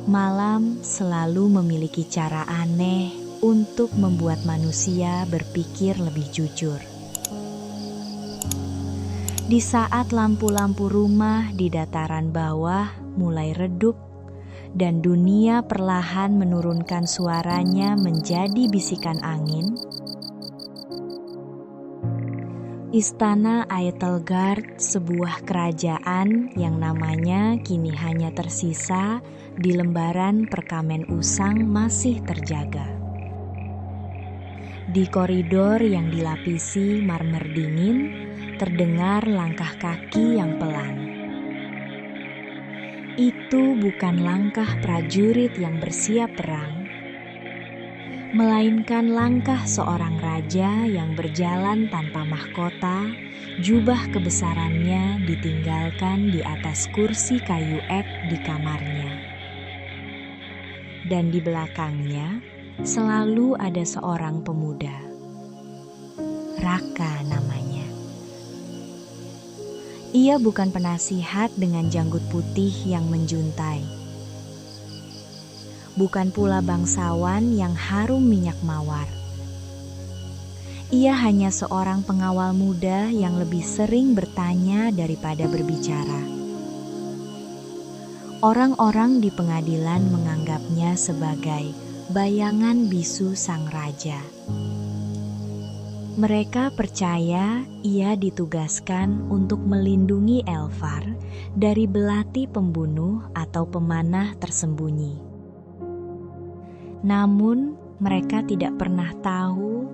Malam selalu memiliki cara aneh untuk membuat manusia berpikir lebih jujur. Di saat lampu-lampu rumah di dataran bawah mulai redup dan dunia perlahan menurunkan suaranya menjadi bisikan angin, Istana Etelgard, sebuah kerajaan yang namanya kini hanya tersisa di lembaran perkamen usang, masih terjaga. Di koridor yang dilapisi marmer dingin, terdengar langkah kaki yang pelan. Itu bukan langkah prajurit yang bersiap perang, melainkan langkah seorang raja yang berjalan tanpa mahkota. Jubah kebesarannya ditinggalkan di atas kursi kayu ek di kamarnya. Dan di belakangnya selalu ada seorang pemuda. Raka namanya. Ia bukan penasihat dengan janggut putih yang menjuntai. Bukan pula bangsawan yang harum minyak mawar. Ia hanya seorang pengawal muda yang lebih sering bertanya daripada berbicara. Orang-orang di pengadilan menganggapnya sebagai bayangan bisu sang raja. Mereka percaya ia ditugaskan untuk melindungi Elfar dari belati pembunuh atau pemanah tersembunyi. Namun, mereka tidak pernah tahu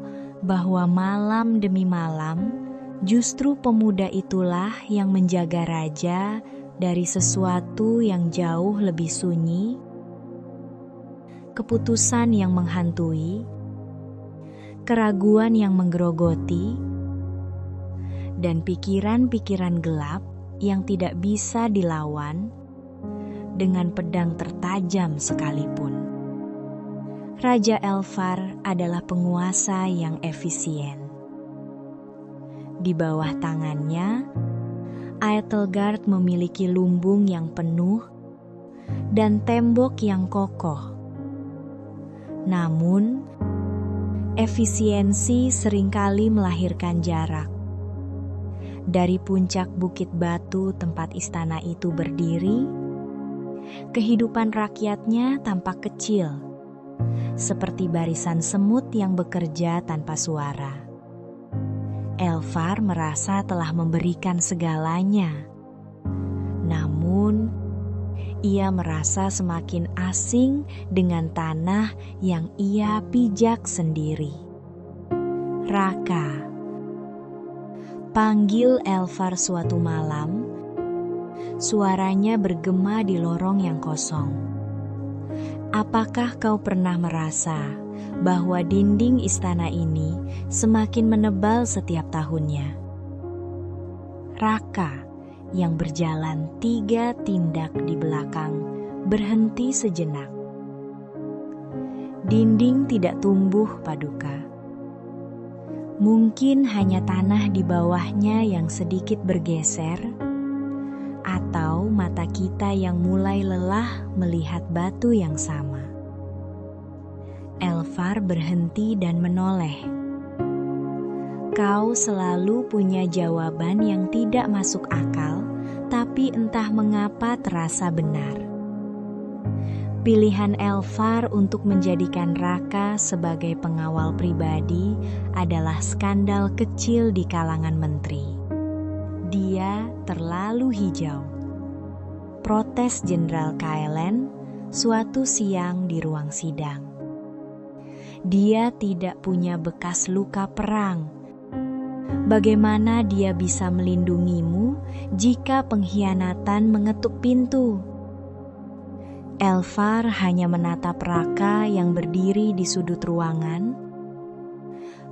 bahwa malam demi malam, justru pemuda itulah yang menjaga raja dari sesuatu yang jauh lebih sunyi, keputusan yang menghantui, keraguan yang menggerogoti, dan pikiran-pikiran gelap yang tidak bisa dilawan dengan pedang tertajam sekalipun. Raja Elfar adalah penguasa yang efisien. Di bawah tangannya, Etelgard memiliki lumbung yang penuh dan tembok yang kokoh. Namun, efisiensi seringkali melahirkan jarak. Dari puncak bukit batu tempat istana itu berdiri, kehidupan rakyatnya tampak kecil, seperti barisan semut yang bekerja tanpa suara. Elfar merasa telah memberikan segalanya. Namun, ia merasa semakin asing dengan tanah yang ia pijak sendiri. Raka, panggil Elfar suatu malam. Suaranya bergema di lorong yang kosong. Apakah kau pernah merasa bahwa dinding istana ini semakin menebal setiap tahunnya? Raka yang berjalan 3 tindak di belakang berhenti sejenak. Dinding tidak tumbuh, Paduka. Mungkin hanya tanah di bawahnya yang sedikit bergeser, atau mata kita yang mulai lelah melihat batu yang sama. Elfar berhenti dan menoleh. Kau selalu punya jawaban yang tidak masuk akal, tapi entah mengapa terasa benar. Pilihan Elfar untuk menjadikan Raka sebagai pengawal pribadi adalah skandal kecil di kalangan menteri. Dia terlalu hijau, protes Jenderal Kaelen suatu siang di ruang sidang. Dia tidak punya bekas luka perang. Bagaimana dia bisa melindungimu jika pengkhianatan mengetuk pintu? Elfar hanya menatap Raka yang berdiri di sudut ruangan,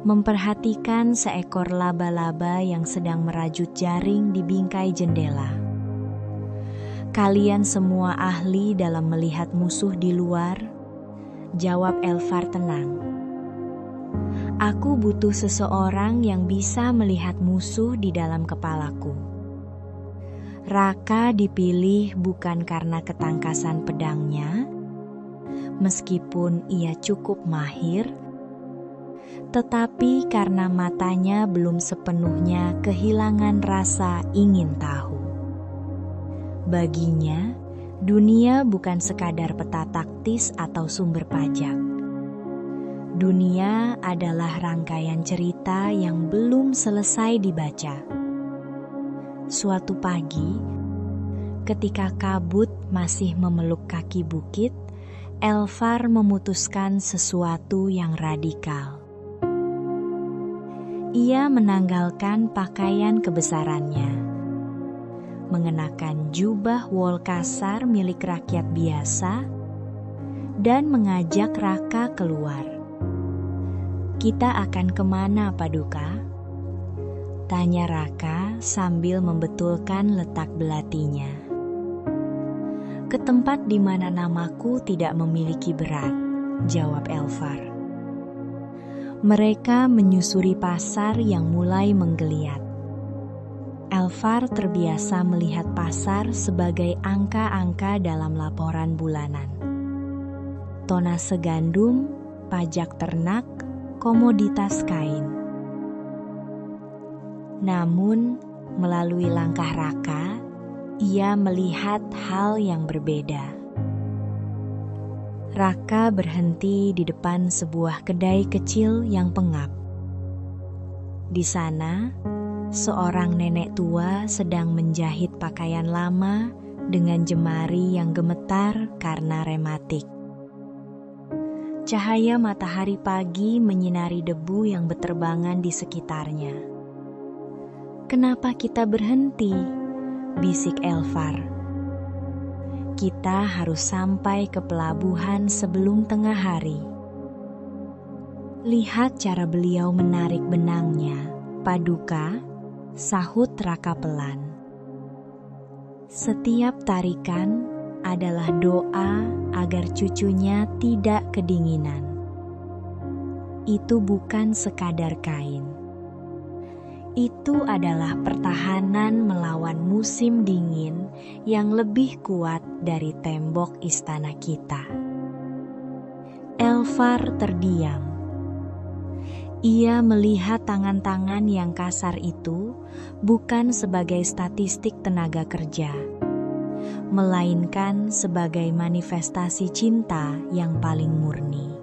memperhatikan seekor laba-laba yang sedang merajut jaring di bingkai jendela. Kalian semua ahli dalam melihat musuh di luar, jawab Elfar tenang. Aku butuh seseorang yang bisa melihat musuh di dalam kepalaku. Raka dipilih bukan karena ketangkasan pedangnya, meskipun ia cukup mahir, tetapi karena matanya belum sepenuhnya kehilangan rasa ingin tahu. Baginya, dunia bukan sekadar peta taktis atau sumber pajak. Dunia adalah rangkaian cerita yang belum selesai dibaca. Suatu pagi, ketika kabut masih memeluk kaki bukit, Elvar memutuskan sesuatu yang radikal. Ia menanggalkan pakaian kebesarannya, mengenakan jubah wol kasar milik rakyat biasa, dan mengajak Raka keluar. "Kita akan kemana, Paduka?" tanya Raka sambil membetulkan letak belatinya. "Ke tempat di mana namaku tidak memiliki berat," jawab Elvar. Mereka menyusuri pasar yang mulai menggeliat. Elvar terbiasa melihat pasar sebagai angka-angka dalam laporan bulanan. Tonase gandum, pajak ternak, komoditas kain. Namun, melalui langkah Raka, ia melihat hal yang berbeda. Raka berhenti di depan sebuah kedai kecil yang pengap. Di sana, seorang nenek tua sedang menjahit pakaian lama dengan jemari yang gemetar karena rematik. Cahaya matahari pagi menyinari debu yang beterbangan di sekitarnya. "Kenapa kita berhenti?" bisik Elvar. "Kita harus sampai ke pelabuhan sebelum tengah hari." "Lihat cara beliau menarik benangnya, Paduka," sahut Raka pelan. Setiap tarikan adalah doa agar cucunya tidak kedinginan. Itu bukan sekadar kain. Itu adalah pertahanan melawan musim dingin yang lebih kuat dari tembok istana kita. Elvar terdiam. Ia melihat tangan-tangan yang kasar itu bukan sebagai statistik tenaga kerja, melainkan sebagai manifestasi cinta yang paling murni.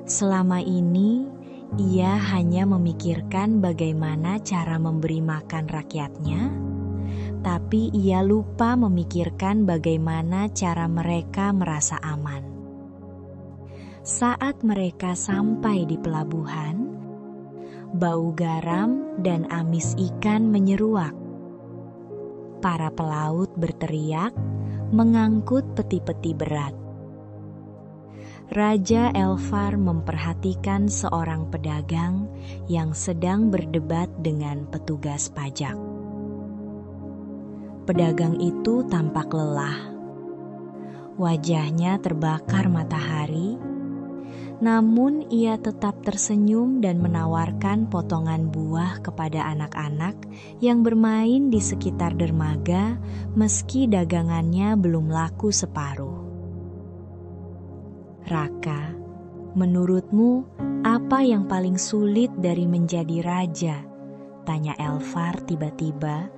Selama ini, ia hanya memikirkan bagaimana cara memberi makan rakyatnya, tapi ia lupa memikirkan bagaimana cara mereka merasa aman. Saat mereka sampai di pelabuhan, bau garam dan amis ikan menyeruak. Para pelaut berteriak, mengangkut peti-peti berat. Raja Elvar memperhatikan seorang pedagang yang sedang berdebat dengan petugas pajak. Pedagang itu tampak lelah. Wajahnya terbakar matahari, namun ia tetap tersenyum dan menawarkan potongan buah kepada anak-anak yang bermain di sekitar dermaga meski dagangannya belum laku separuh. "Raka, menurutmu apa yang paling sulit dari menjadi raja?" tanya Elvar tiba-tiba.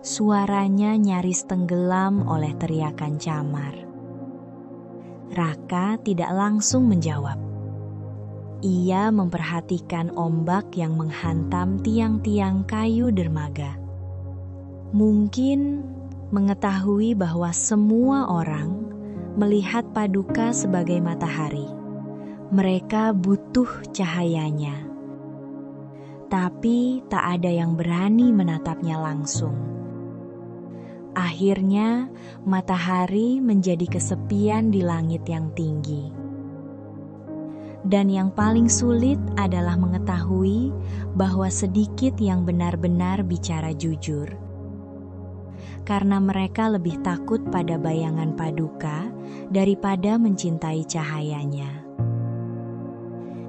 Suaranya nyaris tenggelam oleh teriakan camar. Raka tidak langsung menjawab. Ia memperhatikan ombak yang menghantam tiang-tiang kayu dermaga. Mungkin mengetahui bahwa semua orang melihat Paduka sebagai matahari. Mereka butuh cahayanya. Tapi tak ada yang berani menatapnya langsung. Akhirnya, matahari menjadi kesepian di langit yang tinggi. Dan yang paling sulit adalah mengetahui bahwa sedikit yang benar-benar bicara jujur. Karena mereka lebih takut pada bayangan Paduka daripada mencintai cahayanya.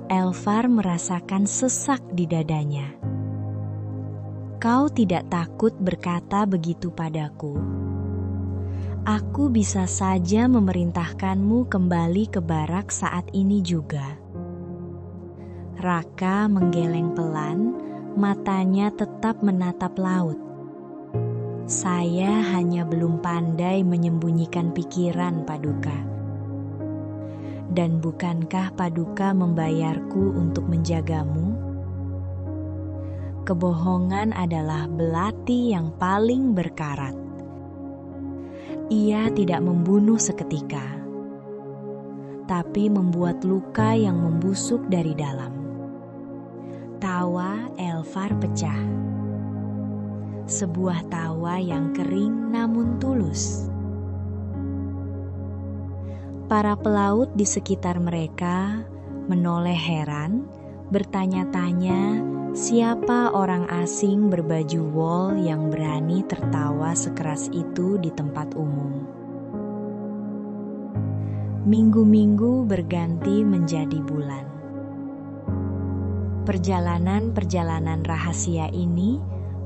Elvar merasakan sesak di dadanya. "Kau tidak takut berkata begitu padaku? Aku bisa saja memerintahkanmu kembali ke barak saat ini juga. Raka menggeleng pelan, matanya tetap menatap laut. Saya hanya belum pandai menyembunyikan pikiran, Paduka. Dan bukankah Paduka membayarku untuk menjagamu? Kebohongan adalah belati yang paling berkarat. Ia tidak membunuh seketika, tapi membuat luka yang membusuk dari dalam. Tawa Elvar pecah. Sebuah tawa yang kering namun tulus. Para pelaut di sekitar mereka menoleh heran, bertanya-tanya siapa orang asing berbaju wol yang berani tertawa sekeras itu di tempat umum. Minggu-minggu berganti menjadi bulan. Perjalanan-perjalanan rahasia ini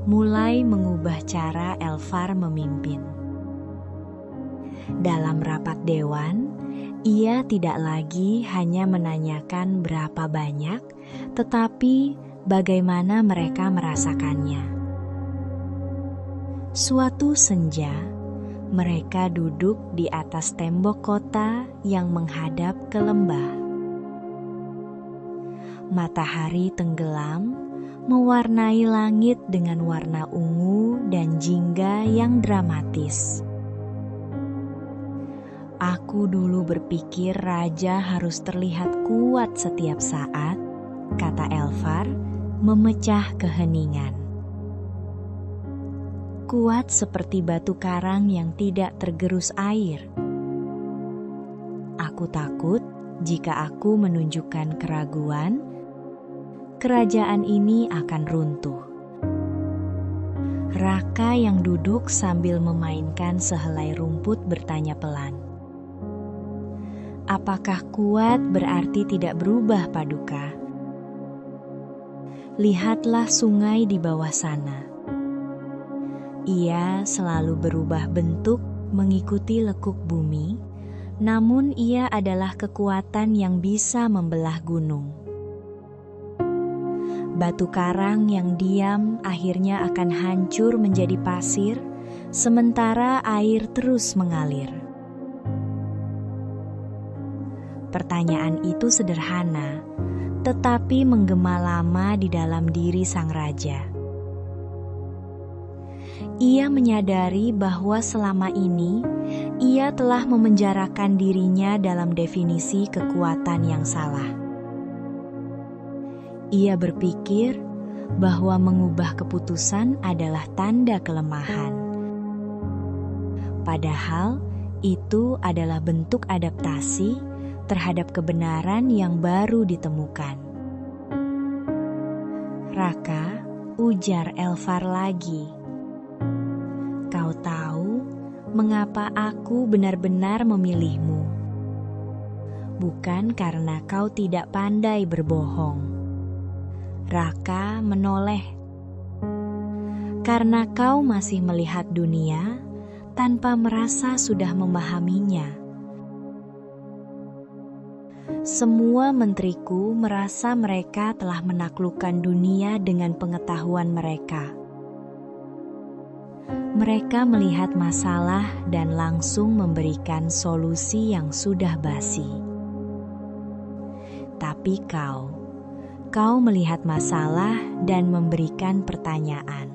mulai mengubah cara Elvar memimpin. Dalam rapat dewan, ia tidak lagi hanya menanyakan berapa banyak, tetapi bagaimana mereka merasakannya. Suatu senja, mereka duduk di atas tembok kota yang menghadap ke lembah. Matahari tenggelam, mewarnai langit dengan warna ungu dan jingga yang dramatis. Aku dulu berpikir raja harus terlihat kuat setiap saat, kata Elvar, memecah keheningan. Kuat seperti batu karang yang tidak tergerus air. Aku takut jika aku menunjukkan keraguan, kerajaan ini akan runtuh. Raka yang duduk sambil memainkan sehelai rumput bertanya pelan. Apakah kuat berarti tidak berubah, Paduka? Lihatlah sungai di bawah sana. Ia selalu berubah bentuk mengikuti lekuk bumi, namun ia adalah kekuatan yang bisa membelah gunung. Batu karang yang diam akhirnya akan hancur menjadi pasir, sementara air terus mengalir. Pertanyaan itu sederhana, tetapi menggema lama di dalam diri sang raja. Ia menyadari bahwa selama ini ia telah memenjarakan dirinya dalam definisi kekuatan yang salah. Ia berpikir bahwa mengubah keputusan adalah tanda kelemahan. Padahal itu adalah bentuk adaptasi terhadap kebenaran yang baru ditemukan. Raka, ujar Elvar lagi. Kau tahu mengapa aku benar-benar memilihmu? Bukan karena kau tidak pandai berbohong. Raka menoleh. Karena kau masih melihat dunia tanpa merasa sudah memahaminya. Semua menteriku merasa mereka telah menaklukkan dunia dengan pengetahuan mereka. Mereka melihat masalah dan langsung memberikan solusi yang sudah basi. Tapi kau melihat masalah dan memberikan pertanyaan.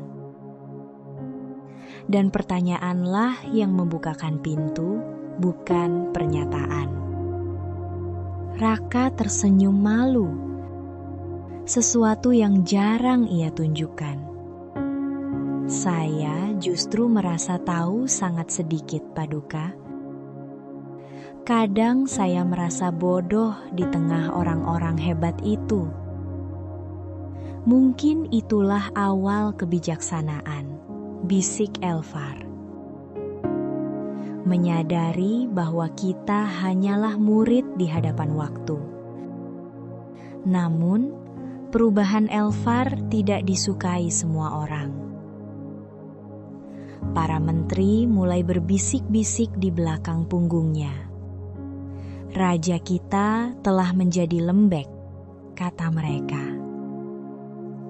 Dan pertanyaanlah yang membukakan pintu, bukan pernyataan. Raka tersenyum malu, sesuatu yang jarang ia tunjukkan. Saya justru merasa tahu sangat sedikit, Paduka. Kadang saya merasa bodoh di tengah orang-orang hebat itu. Mungkin itulah awal kebijaksanaan, bisik Elvar. Menyadari bahwa kita hanyalah murid di hadapan waktu. Namun, perubahan Elvar tidak disukai semua orang. para menteri mulai berbisik-bisik di belakang punggungnya. "Raja kita telah menjadi lembek," kata mereka.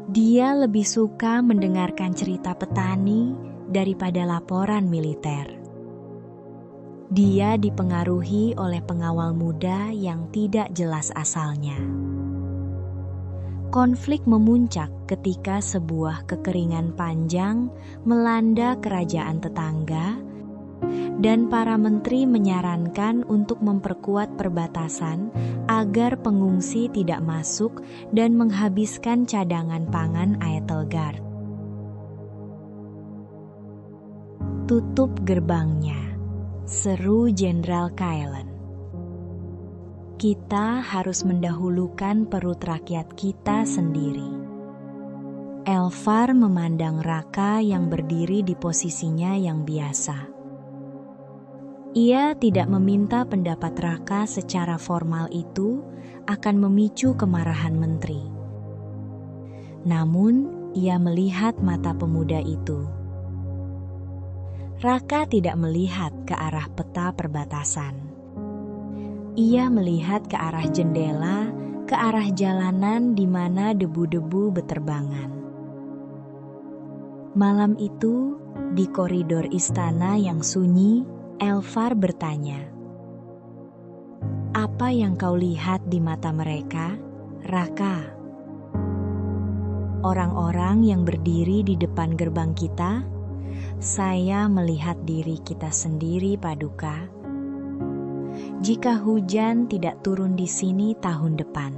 Dia lebih suka mendengarkan cerita petani daripada laporan militer. Dia dipengaruhi oleh pengawal muda yang tidak jelas asalnya. Konflik memuncak ketika sebuah kekeringan panjang melanda kerajaan tetangga, dan para menteri menyarankan untuk memperkuat perbatasan agar pengungsi tidak masuk dan menghabiskan cadangan pangan Aethelgard. "Tutup gerbangnya," seru Jenderal Kaelen. "Kita harus mendahulukan perut rakyat kita sendiri." Elfar memandang Raka yang berdiri di posisinya yang biasa. Ia tidak meminta pendapat Raka secara formal, itu akan memicu kemarahan menteri. Namun, ia melihat mata pemuda itu. Raka tidak melihat ke arah peta perbatasan. Ia melihat ke arah jendela, ke arah jalanan di mana debu-debu beterbangan. Malam itu, di koridor istana yang sunyi, Elfar bertanya, "Apa yang kau lihat di mata mereka, Raka?" "Orang-orang yang berdiri di depan gerbang kita, saya melihat diri kita sendiri, Paduka. Jika hujan tidak turun di sini tahun depan,"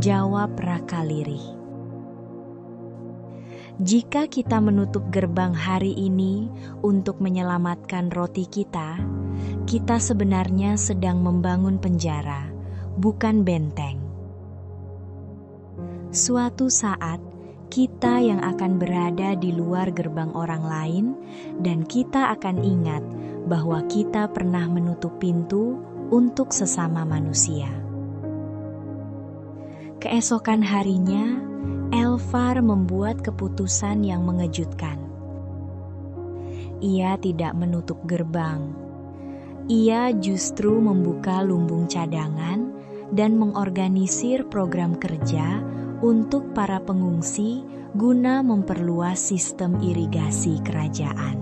jawab Raka lirih. "Jika kita menutup gerbang hari ini untuk menyelamatkan roti kita, kita sebenarnya sedang membangun penjara, bukan benteng. Suatu saat, kita yang akan berada di luar gerbang orang lain, dan kita akan ingat bahwa kita pernah menutup pintu untuk sesama manusia." Keesokan harinya, Elfar membuat keputusan yang mengejutkan. Ia tidak menutup gerbang. Ia justru membuka lumbung cadangan dan mengorganisir program kerja untuk para pengungsi guna memperluas sistem irigasi kerajaan.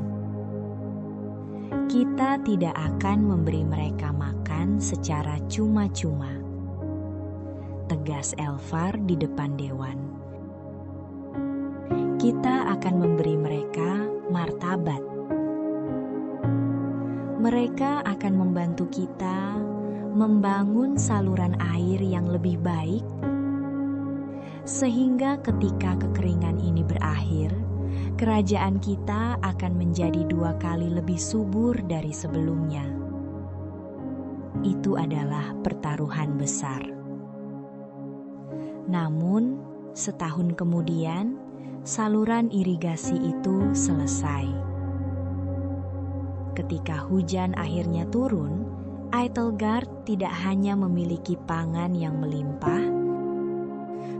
"Kita tidak akan memberi mereka makan secara cuma-cuma," tegas Elfar di depan dewan. "Kita akan memberi mereka martabat. Mereka akan membantu kita membangun saluran air yang lebih baik, sehingga ketika kekeringan ini berakhir, kerajaan kita akan menjadi 2 kali lebih subur dari sebelumnya." Itu adalah pertaruhan besar. Namun, setahun kemudian, saluran irigasi itu selesai. Ketika hujan akhirnya turun, Aethelgard tidak hanya memiliki pangan yang melimpah,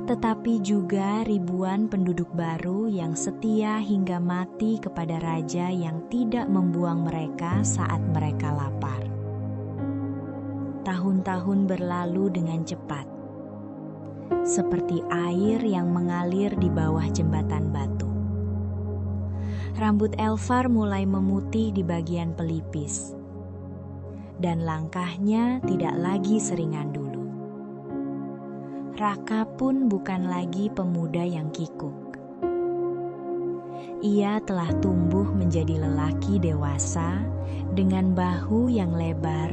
tetapi juga ribuan penduduk baru yang setia hingga mati kepada raja yang tidak membuang mereka saat mereka lapar. Tahun-tahun berlalu dengan cepat, seperti air yang mengalir di bawah jembatan batu. Rambut Elfar mulai memutih di bagian pelipis, dan langkahnya tidak lagi seringan dulu. Raka pun bukan lagi pemuda yang kikuk. Ia telah tumbuh menjadi lelaki dewasa dengan bahu yang lebar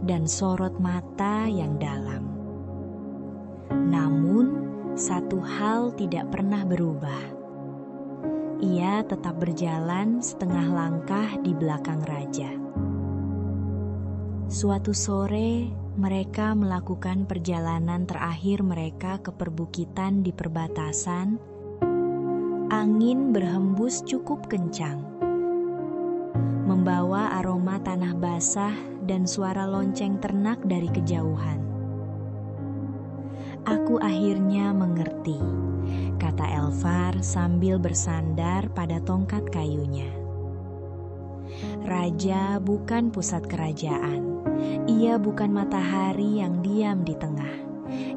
dan sorot mata yang dalam. Namun, satu hal tidak pernah berubah. Ia tetap berjalan setengah langkah di belakang raja. Suatu sore, mereka melakukan perjalanan terakhir mereka ke perbukitan di perbatasan. Angin berhembus cukup kencang, membawa aroma tanah basah dan suara lonceng ternak dari kejauhan. "Aku akhirnya mengerti," kata Elfar sambil bersandar pada tongkat kayunya. raja bukan pusat kerajaan. Ia bukan matahari yang diam di tengah.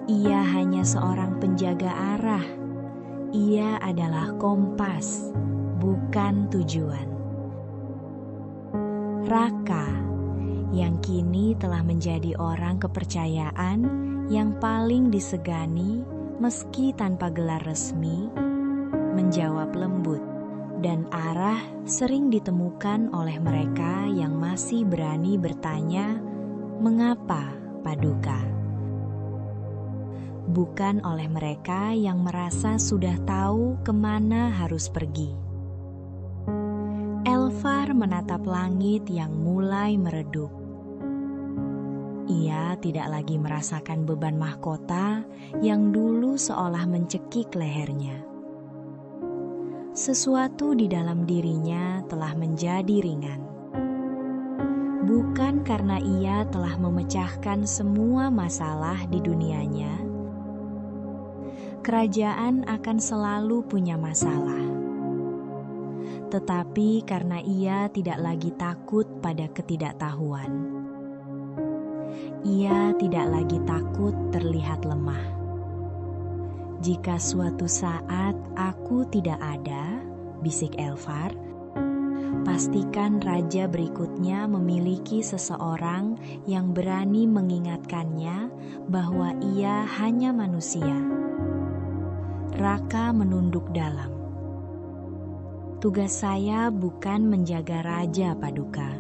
Ia hanya seorang penjaga arah. Ia adalah kompas, bukan tujuan. Raka, yang kini telah menjadi orang kepercayaan yang paling disegani meski tanpa gelar resmi, menjawab lembut, dan arah sering ditemukan oleh mereka yang masih berani bertanya, "Mengapa, Paduka?" Bukan oleh mereka yang merasa sudah tahu kemana harus pergi. Elfar menatap langit yang mulai meredup. Ia tidak lagi merasakan beban mahkota yang dulu seolah mencekik lehernya. Sesuatu di dalam dirinya telah menjadi ringan. Bukan karena ia telah memecahkan semua masalah di dunianya. Kerajaan akan selalu punya masalah. Tetapi karena ia tidak lagi takut pada ketidaktahuan. Ia tidak lagi takut terlihat lemah. "Jika suatu saat aku tidak ada," bisik Elfar, "pastikan raja berikutnya memiliki seseorang yang berani mengingatkannya bahwa ia hanya manusia." Raka menunduk dalam. "Tugas saya bukan menjaga raja, Paduka.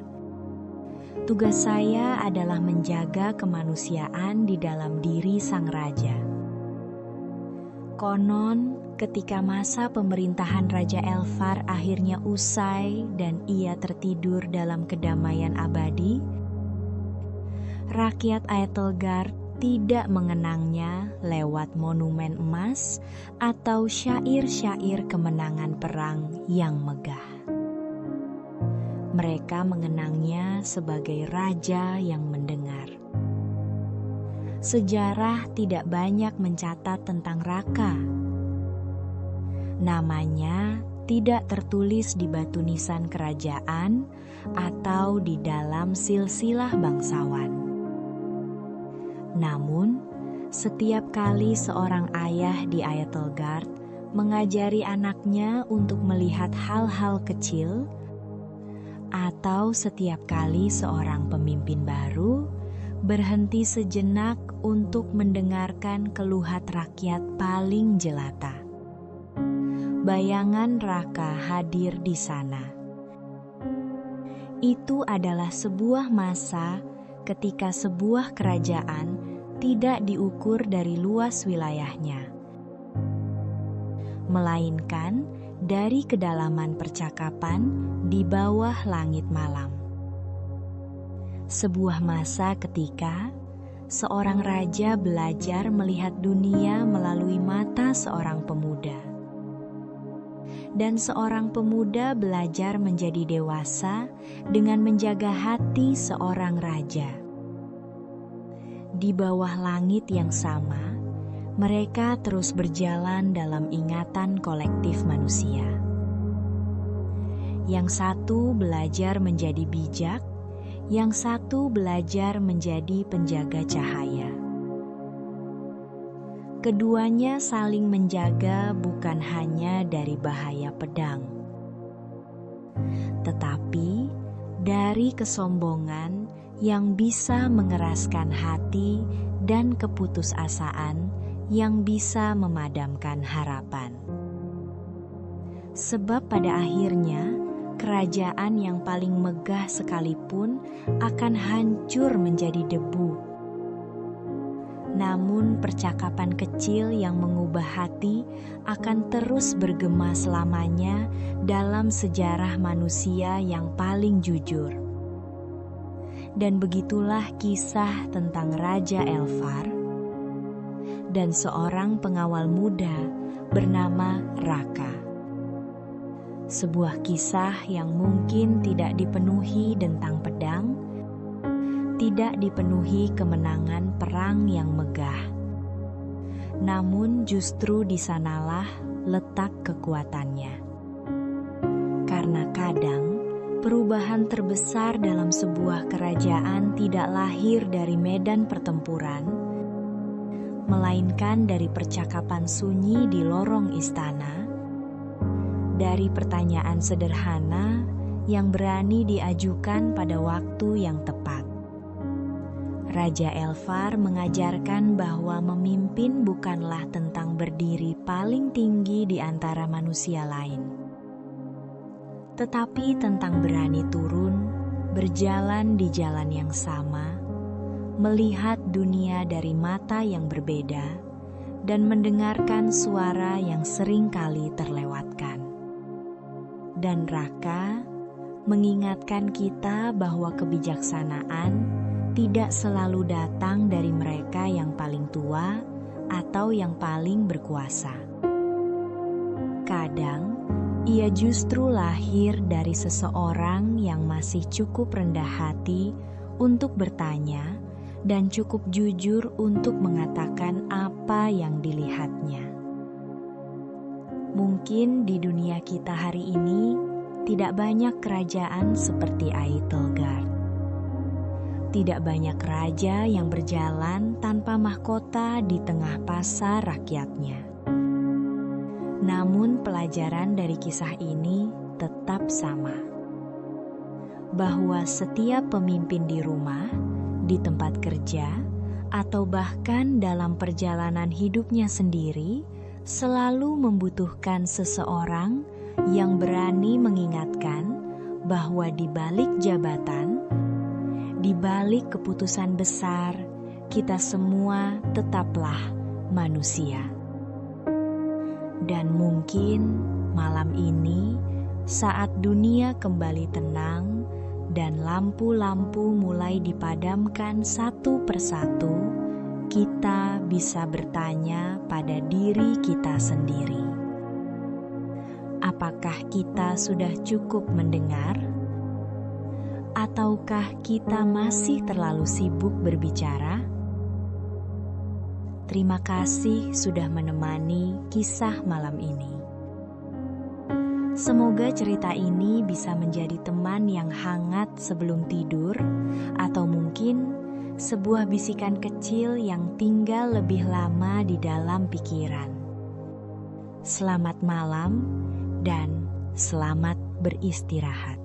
Tugas saya adalah menjaga kemanusiaan di dalam diri sang raja." Konon, ketika masa pemerintahan Raja Elfar akhirnya usai dan ia tertidur dalam kedamaian abadi, rakyat Aethelgard tidak mengenangnya lewat monumen emas atau syair-syair kemenangan perang yang megah. Mereka mengenangnya sebagai raja yang mendengar. Sejarah tidak banyak mencatat tentang Raka. Namanya tidak tertulis di batu nisan kerajaan atau di dalam silsilah bangsawan. Namun, setiap kali seorang ayah di Aethelgard mengajari anaknya untuk melihat hal-hal kecil, atau setiap kali seorang pemimpin baru berhenti sejenak untuk mendengarkan keluhan rakyat paling jelata, bayangan Raka hadir di sana. Itu adalah sebuah masa ketika sebuah kerajaan tidak diukur dari luas wilayahnya, melainkan dari kedalaman percakapan di bawah langit malam. Sebuah masa ketika seorang raja belajar melihat dunia melalui mata seorang pemuda. Dan seorang pemuda belajar menjadi dewasa dengan menjaga hati seorang raja. Di bawah langit yang sama, mereka terus berjalan dalam ingatan kolektif manusia. Yang satu belajar menjadi bijak, yang satu belajar menjadi penjaga cahaya. Keduanya saling menjaga bukan hanya dari bahaya pedang, tetapi dari kesombongan yang bisa mengeraskan hati dan keputusasaan yang bisa memadamkan harapan. Sebab pada akhirnya, kerajaan yang paling megah sekalipun akan hancur menjadi debu. Namun percakapan kecil yang mengubah hati akan terus bergema selamanya dalam sejarah manusia yang paling jujur. Dan begitulah kisah tentang Raja Elfar dan seorang pengawal muda bernama Raka. Sebuah kisah yang mungkin tidak dipenuhi tentang pedang, tidak dipenuhi kemenangan perang yang megah. Namun justru di sanalah letak kekuatannya. Karena kadang perubahan terbesar dalam sebuah kerajaan tidak lahir dari medan pertempuran, melainkan dari percakapan sunyi di lorong istana, dari pertanyaan sederhana yang berani diajukan pada waktu yang tepat. Raja Elfar mengajarkan bahwa memimpin bukanlah tentang berdiri paling tinggi di antara manusia lain, tetapi tentang berani turun, berjalan di jalan yang sama, melihat dunia dari mata yang berbeda, dan mendengarkan suara yang sering kali terlewatkan. Dan Raka mengingatkan kita bahwa kebijaksanaan tidak selalu datang dari mereka yang paling tua atau yang paling berkuasa. Kadang, ia justru lahir dari seseorang yang masih cukup rendah hati untuk bertanya dan cukup jujur untuk mengatakan apa yang dilihatnya. Mungkin di dunia kita hari ini tidak banyak kerajaan seperti Aithelgard. Tidak banyak raja yang berjalan tanpa mahkota di tengah pasar rakyatnya. Namun pelajaran dari kisah ini tetap sama. Bahwa setiap pemimpin di rumah, di tempat kerja, atau bahkan dalam perjalanan hidupnya sendiri, selalu membutuhkan seseorang yang berani mengingatkan bahwa di balik jabatan, di balik keputusan besar, kita semua tetaplah manusia. Dan mungkin malam ini, saat dunia kembali tenang dan lampu-lampu mulai dipadamkan satu persatu, kita bisa bertanya pada diri kita sendiri. Apakah kita sudah cukup mendengar? Ataukah kita masih terlalu sibuk berbicara? Terima kasih sudah menemani kisah malam ini. Semoga cerita ini bisa menjadi teman yang hangat sebelum tidur, atau mungkin sebuah bisikan kecil yang tinggal lebih lama di dalam pikiran. Selamat malam dan selamat beristirahat.